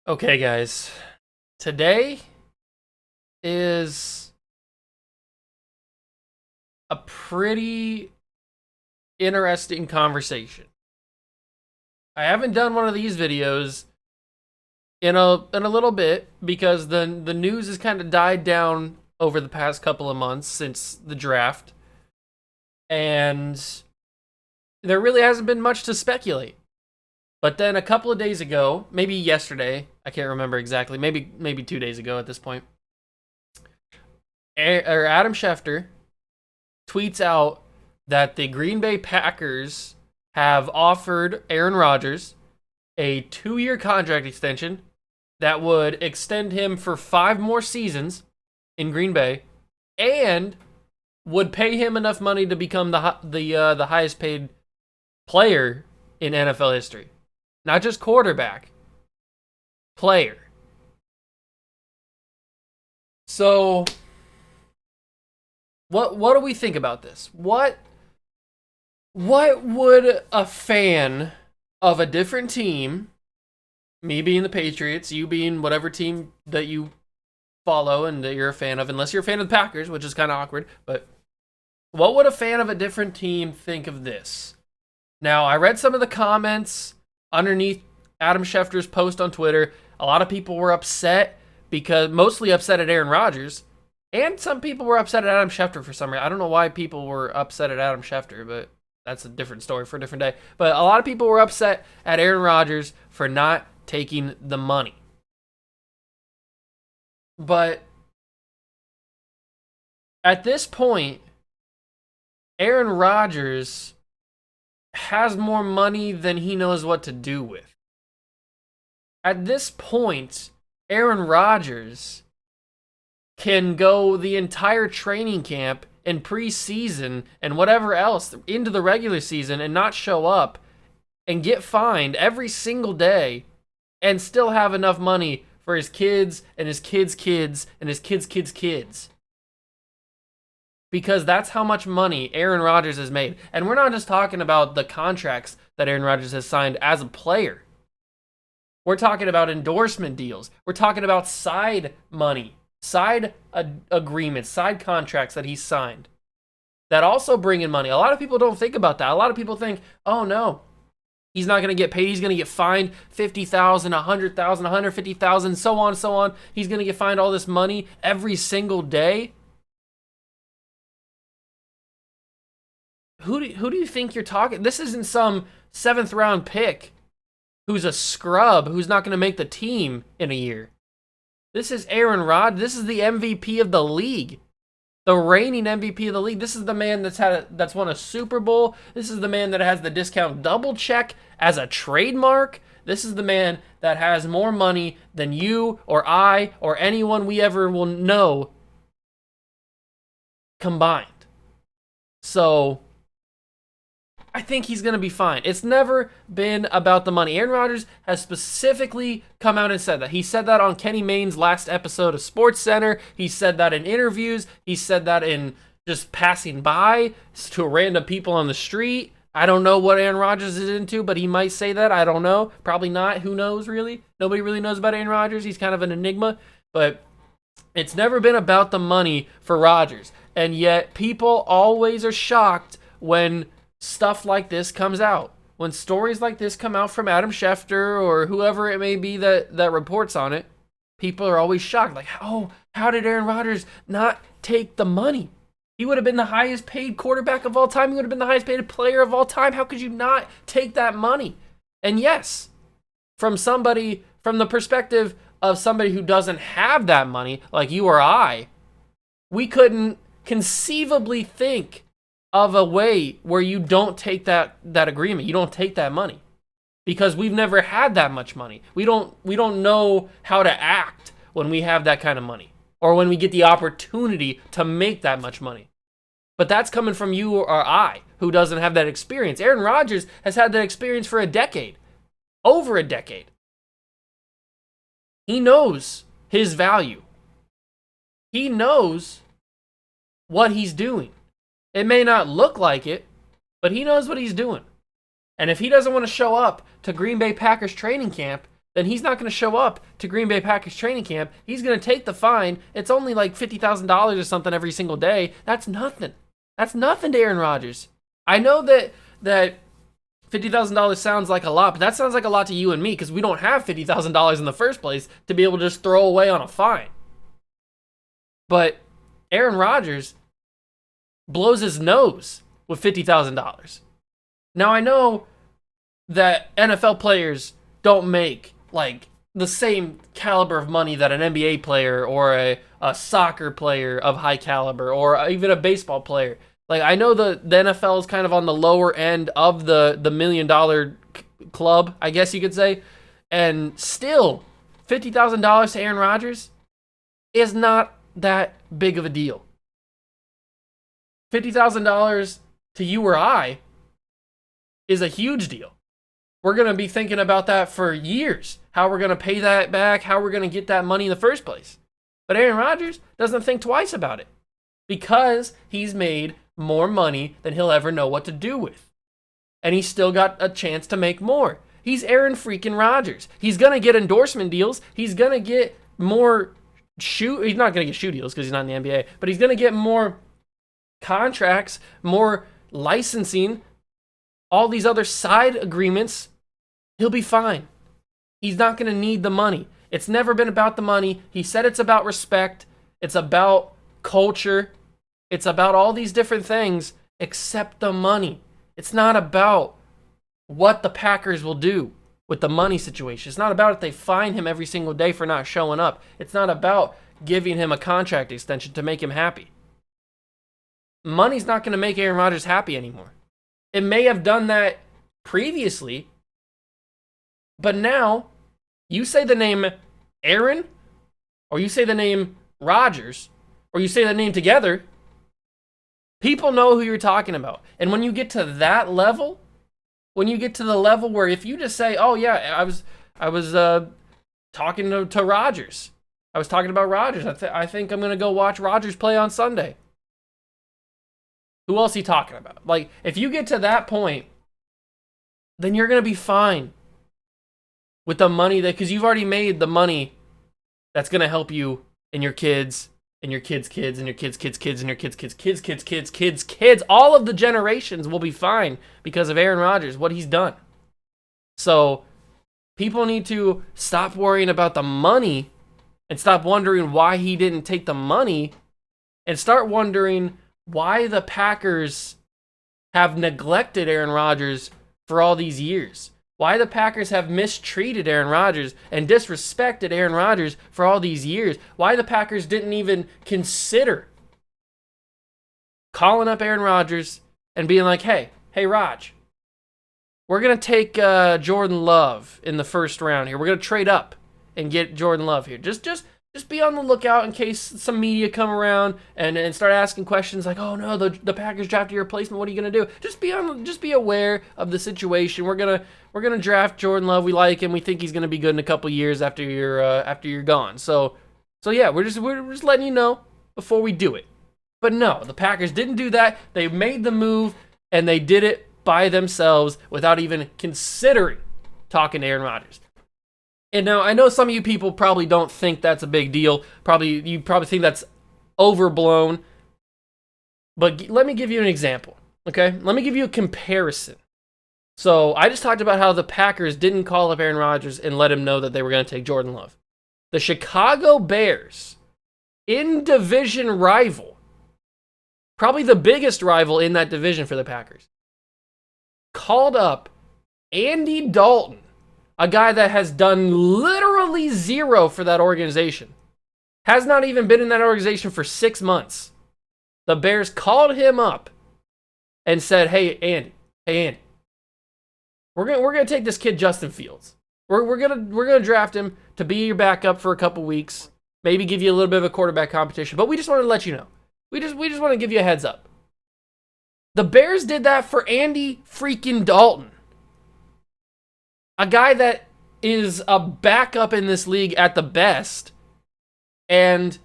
Okay, guys, today is a pretty interesting conversation. I haven't done one of these videos in a little bit because the news has kind of died down over the past couple of months since the draft, and there really hasn't been much to speculate. But then a couple of days ago, maybe yesterday, I can't remember exactly, maybe 2 days ago at this point, Adam Schefter tweets out that the Green Bay Packers have offered Aaron Rodgers a 2-year contract extension that would extend him for 5 more seasons in Green Bay and would pay him enough money to become the highest paid player in NFL history. Not just quarterback, player. So, what do we think about this? What would a fan of a different team, me being the Patriots, you being whatever team that you follow and that you're a fan of, unless you're a fan of the Packers, which is kind of awkward, but what would a fan of a different team think of this? Now, I read some of the comments underneath Adam Schefter's post on Twitter. A lot of people were upset, mostly upset at Aaron Rodgers, and some people were upset at Adam Schefter for some reason. I don't know why people were upset at Adam Schefter, but that's a different story for a different day. But a lot of people were upset at Aaron Rodgers for not taking the money. But at this point, Aaron Rodgers has more money than he knows what to do with. At this point, Aaron Rodgers can go the entire training camp and preseason and whatever else into the regular season and not show up and get fined every single day and still have enough money for his kids and his kids' kids and his kids' kids' kids. Because that's how much money Aaron Rodgers has made. And we're not just talking about the contracts that Aaron Rodgers has signed as a player. We're talking about endorsement deals. We're talking about side money, side agreements, side contracts that he's signed that also bring in money. A lot of people don't think about that. A lot of people think, oh no, he's not going to get paid. He's going to get fined $50,000, $100,000, $150,000, so on and so on. He's going to get fined all this money every single day. Who do you think you're talking? This isn't some 7th round pick who's a scrub who's not going to make the team in a year. This is Aaron Rodgers. This is the MVP of the league, the reigning MVP of the league. This is the man that's won a Super Bowl. This is the man that has the discount double check as a trademark. This is the man that has more money than you or I or anyone we ever will know combined. So I think he's going to be fine. It's never been about the money. Aaron Rodgers has specifically come out and said that. He said that on Kenny Mayne's last episode of SportsCenter. He said that in interviews. He said that in just passing by to random people on the street. I don't know what Aaron Rodgers is into, but he might say that. I don't know. Probably not. Who knows, really? Nobody really knows about Aaron Rodgers. He's kind of an enigma. But it's never been about the money for Rodgers. And yet people always are shocked when stuff like this comes out. When stories like this come out from Adam Schefter or whoever it may be that reports on it, people are always shocked. Like, oh, how did Aaron Rodgers not take the money? He would have been the highest paid quarterback of all time. He would have been the highest paid player of all time. How could you not take that money? And yes, from the perspective of somebody who doesn't have that money, like you or I, we couldn't conceivably think of a way where you don't take that agreement. You don't take that money because we've never had that much money. We don't know how to act when we have that kind of money or when we get the opportunity to make that much money. But that's coming from you or I who doesn't have that experience. Aaron Rodgers has had that experience for a decade, over a decade. He knows his value. He knows what he's doing. It may not look like it, but he knows what he's doing. And if he doesn't want to show up to Green Bay Packers training camp, then he's not going to show up to Green Bay Packers training camp. He's going to take the fine. It's only like $50,000 or something every single day. That's nothing. That's nothing to Aaron Rodgers. I know that $50,000 sounds like a lot, but that sounds like a lot to you and me because we don't have $50,000 in the first place to be able to just throw away on a fine. But Aaron Rodgers blows his nose with $50,000. Now, I know that NFL players don't make like the same caliber of money that an NBA player or a soccer player of high caliber or even a baseball player. Like, I know the NFL is kind of on the lower end of the $1 million club, I guess you could say. And still, $50,000 to Aaron Rodgers is not that big of a deal. $50,000 to you or I is a huge deal. We're going to be thinking about that for years. How we're going to pay that back, how we're going to get that money in the first place. But Aaron Rodgers doesn't think twice about it because he's made more money than he'll ever know what to do with. And he's still got a chance to make more. He's Aaron freaking Rodgers. He's going to get endorsement deals. He's going to get more he's not going to get shoe deals because he's not in the NBA, but he's going to get more contracts, more licensing, all these other side agreements. He'll be fine. He's not going to need the money. It's never been about the money. He said it's about respect. It's about culture. It's about all these different things except the money. It's not about what the Packers will do with the money situation. It's not about if they fine him every single day for not showing up. It's not about giving him a contract extension to make him happy. Money's not going to make Aaron Rodgers happy anymore. It may have done that previously, but now you say the name Aaron, or you say the name Rodgers, or you say the name together, people know who you're talking about. And when you get to that level, when you get to the level where if you just say, "Oh yeah, I was talking to Rodgers. I was talking about Rodgers. I think I'm gonna go watch Rodgers play on Sunday." Who else are you talking about? Like, if you get to that point, then you're gonna be fine with the money because you've already made the money that's gonna help you and your kids and your kids' kids and your kids' kids' kids and your kids' kids' kids' kids' kids' kids' kids. All of the generations will be fine because of Aaron Rodgers, what he's done. So people need to stop worrying about the money and stop wondering why he didn't take the money and start wondering why the Packers have neglected Aaron Rodgers for all these years. Why the Packers have mistreated Aaron Rodgers and disrespected Aaron Rodgers for all these years. Why the Packers didn't even consider calling up Aaron Rodgers and being like, hey, Raj, we're going to take Jordan Love in the first round here. We're going to trade up and get Jordan Love here. Just be on the lookout in case some media come around and start asking questions like, "Oh no, the Packers drafted your replacement. What are you gonna do?" Just be aware of the situation. We're gonna draft Jordan Love. We like him. We think he's gonna be good in a couple years after you're gone. So yeah, we're just letting you know before we do it. But no, the Packers didn't do that. They made the move and they did it by themselves without even considering talking to Aaron Rodgers. And now, I know some of you people probably don't think that's a big deal. You probably think that's overblown. But let me give you an example, okay? Let me give you a comparison. So, I just talked about how the Packers didn't call up Aaron Rodgers and let him know that they were going to take Jordan Love. The Chicago Bears, in-division rival, probably the biggest rival in that division for the Packers, called up Andy Dalton, a guy that has done literally zero for that organization. Has not even been in that organization for 6 months. The Bears called him up and said, hey, Andy, we're gonna take this kid Justin Fields. We're gonna draft him to be your backup for a couple weeks. Maybe give you a little bit of a quarterback competition. But we just want to let you know. We just want to give you a heads up. The Bears did that for Andy freaking Dalton. A guy that is a backup in this league at the best and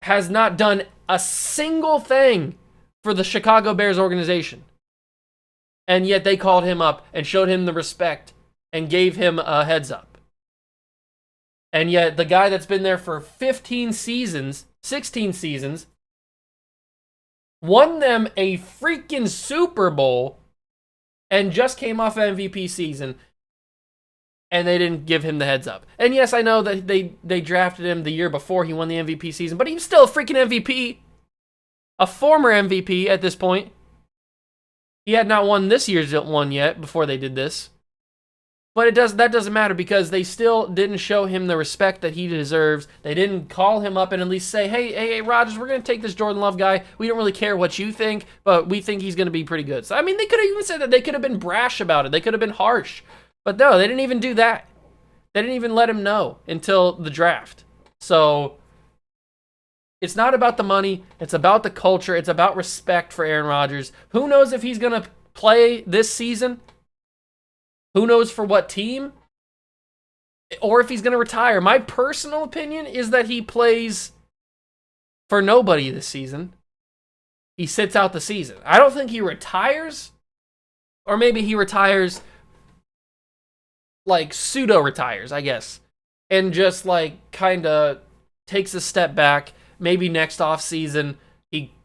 has not done a single thing for the Chicago Bears organization. And yet they called him up and showed him the respect and gave him a heads up. And yet the guy that's been there for 15 seasons, 16 seasons, won them a freaking Super Bowl and just came off MVP season, and they didn't give him the heads up. And yes, I know that they drafted him the year before he won the MVP season, but he was still a freaking MVP. A former MVP at this point. He had not won this year's one yet before they did this. But that doesn't matter because they still didn't show him the respect that he deserves. They didn't call him up and at least say, hey, Rodgers, we're going to take this Jordan Love guy. We don't really care what you think, but we think he's going to be pretty good. So, I mean, they could have even said that. They could have been brash about it. They could have been harsh. But no, they didn't even do that. They didn't even let him know until the draft. So it's not about the money. It's about the culture. It's about respect for Aaron Rodgers. Who knows if he's going to play this season? Who knows for what team? Or if he's going to retire. My personal opinion is that he plays for nobody this season. He sits out the season. I don't think he retires. Or maybe he retires, like pseudo-retires, I guess. And just like kind of takes a step back. Maybe next offseason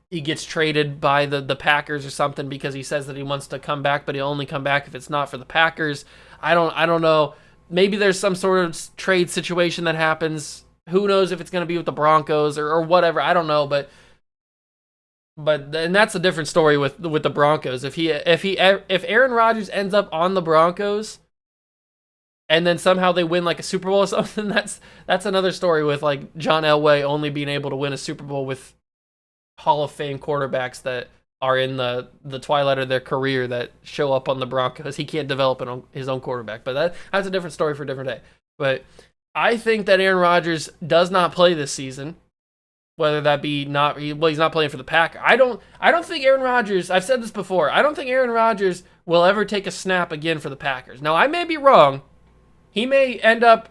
he gets traded by the Packers or something because he says that he wants to come back, but he'll only come back if it's not for the Packers. I don't know. Maybe there's some sort of trade situation that happens. Who knows if it's going to be with the Broncos or whatever. I don't know, but and that's a different story with the Broncos. If Aaron Rodgers ends up on the Broncos and then somehow they win like a Super Bowl or something, that's another story with like John Elway only being able to win a Super Bowl with Hall of Fame quarterbacks that are in the twilight of their career that show up on the Broncos. He can't develop his own quarterback, but that's a different story for a different day. But I think that Aaron Rodgers does not play this season, whether that be he's not playing for the Packers. I don't think Aaron Rodgers, I've said this before, I don't think Aaron Rodgers will ever take a snap again for the Packers. Now, I may be wrong. He may end up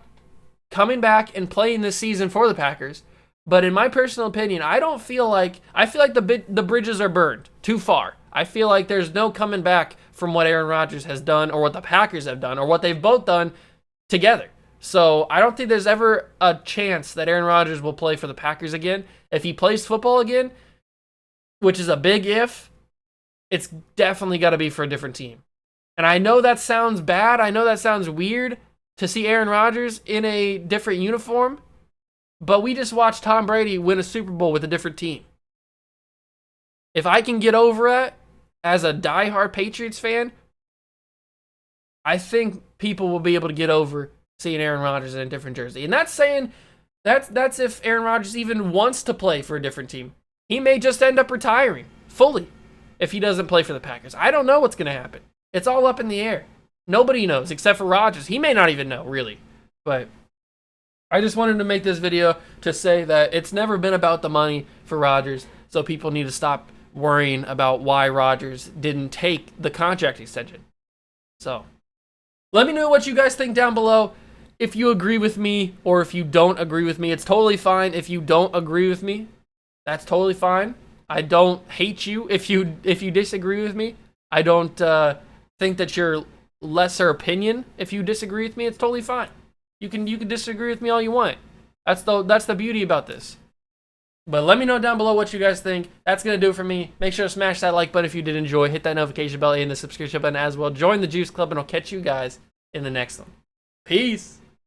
coming back and playing this season for the Packers. But in my personal opinion, I feel like the bridges are burned too far. I feel like there's no coming back from what Aaron Rodgers has done or what the Packers have done or what they've both done together. So I don't think there's ever a chance that Aaron Rodgers will play for the Packers again. If he plays football again, which is a big if, it's definitely got to be for a different team. And I know that sounds bad. I know that sounds weird to see Aaron Rodgers in a different uniform. But we just watched Tom Brady win a Super Bowl with a different team. If I can get over it as a diehard Patriots fan, I think people will be able to get over seeing Aaron Rodgers in a different jersey. And that's saying that's if Aaron Rodgers even wants to play for a different team. He may just end up retiring fully if he doesn't play for the Packers. I don't know what's going to happen. It's all up in the air. Nobody knows except for Rodgers. He may not even know, really. But I just wanted to make this video to say that it's never been about the money for Rodgers, so people need to stop worrying about why Rodgers didn't take the contract extension. So, let me know what you guys think down below. If you agree with me or if you don't agree with me, it's totally fine. If you don't agree with me, that's totally fine. I don't hate you if you disagree with me. I don't think that you're lesser opinion if you disagree with me. It's totally fine. You can disagree with me all you want. That's the beauty about this. But let me know down below what you guys think. That's going to do it for me. Make sure to smash that like button if you did enjoy. Hit that notification bell and the subscription button as well. Join the Juice Club, and I'll catch you guys in the next one. Peace.